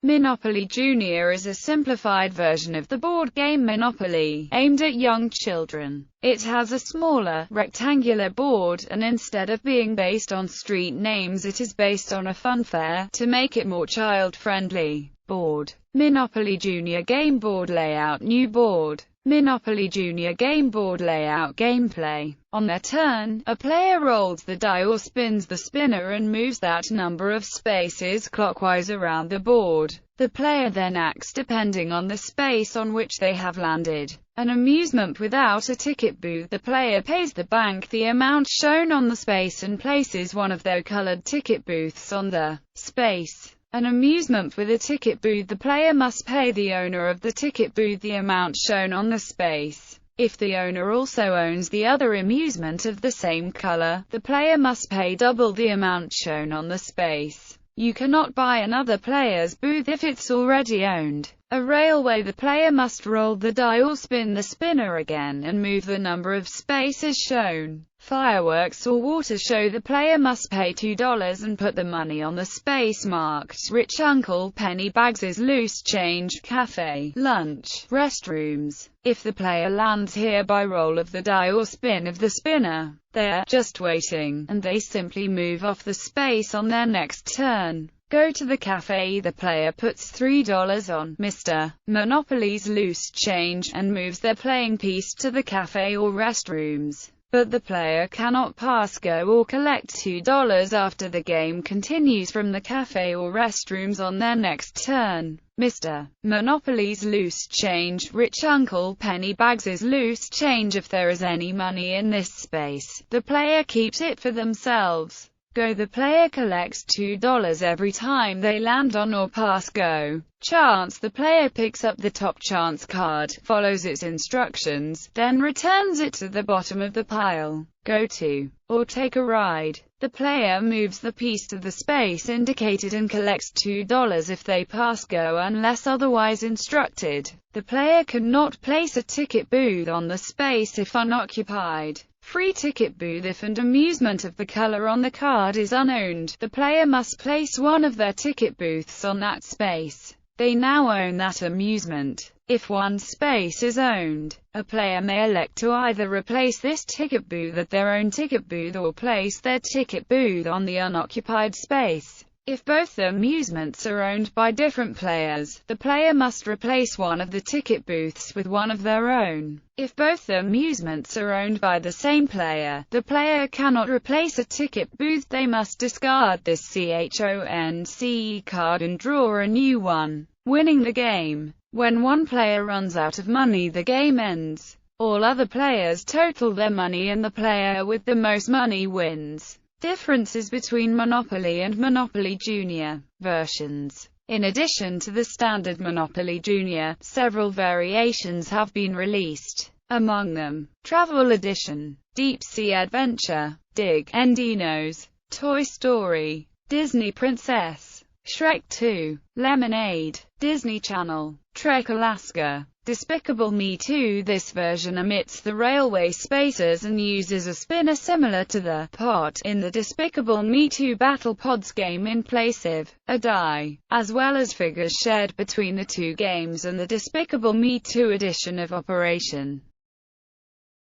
Monopoly Junior is a simplified version of the board game Monopoly, aimed at young children. It has a smaller, rectangular board, and instead of being based on street names it is based on a Funfair, to make it more child-friendly. Board. Monopoly Junior Game Board Layout. New board. Monopoly Junior Game Board Layout. Gameplay. On their turn, a player rolls the die or spins the spinner and moves that number of spaces clockwise around the board. The player then acts depending on the space on which they have landed. An amusement without a ticket booth. The player pays the bank the amount shown on the space and places one of their colored ticket booths on the space. An amusement with a ticket booth. The player must pay the owner of the ticket booth the amount shown on the space. If the owner also owns the other amusement of the same color, the player must pay double the amount shown on the space. You cannot buy another player's booth if it's already owned. A railway. The player must roll the die or spin the spinner again and move the number of spaces shown. Fireworks or water show. The player must pay $2 and put the money on the space marked Rich Uncle Pennybags's loose change. Cafe, lunch, restrooms. If the player lands here by roll of the die or spin of the spinner, they're just waiting, and they simply move off the space on their next turn. Go to the cafe. The player puts $3 on Mr. Monopoly's loose change, and moves their playing piece to the cafe or restrooms. But the player cannot pass go or collect $2 after the game continues from the cafe or restrooms on their next turn. Mr. Monopoly's loose change, Rich Uncle Pennybags's loose change. If there is any money in this space, the player keeps it for themselves. Go. The player collects $2 every time they land on or pass go. Chance. The player picks up the top chance card, follows its instructions, then returns it to the bottom of the pile. Go to, or take a ride. The player moves the piece to the space indicated and collects $2 if they pass go unless otherwise instructed. The player cannot place a ticket booth on the space if unoccupied. Free ticket booth. If an amusement of the color on the card is unowned, the player must place one of their ticket booths on that space. They now own that amusement. If one space is owned, a player may elect to either replace this ticket booth at their own ticket booth or place their ticket booth on the unoccupied space. If both amusements are owned by different players, the player must replace one of the ticket booths with one of their own. If both amusements are owned by the same player, the player cannot replace a ticket booth. They must discard this chance card and draw a new one, winning the game. When one player runs out of money, the game ends. All other players total their money and the player with the most money wins. Differences between Monopoly and Monopoly Junior versions. In addition to the standard Monopoly Junior, several variations have been released. Among them, Travel Edition, Deep Sea Adventure, Dig, Endinos, Toy Story, Disney Princess, Shrek 2, Lemonade, Disney Channel, Trek Alaska, Despicable Me 2. This version omits the railway spaces and uses a spinner similar to the pot in the Despicable Me 2 Battle Pods game in place of a die, as well as figures shared between the two games and the Despicable Me 2 edition of Operation.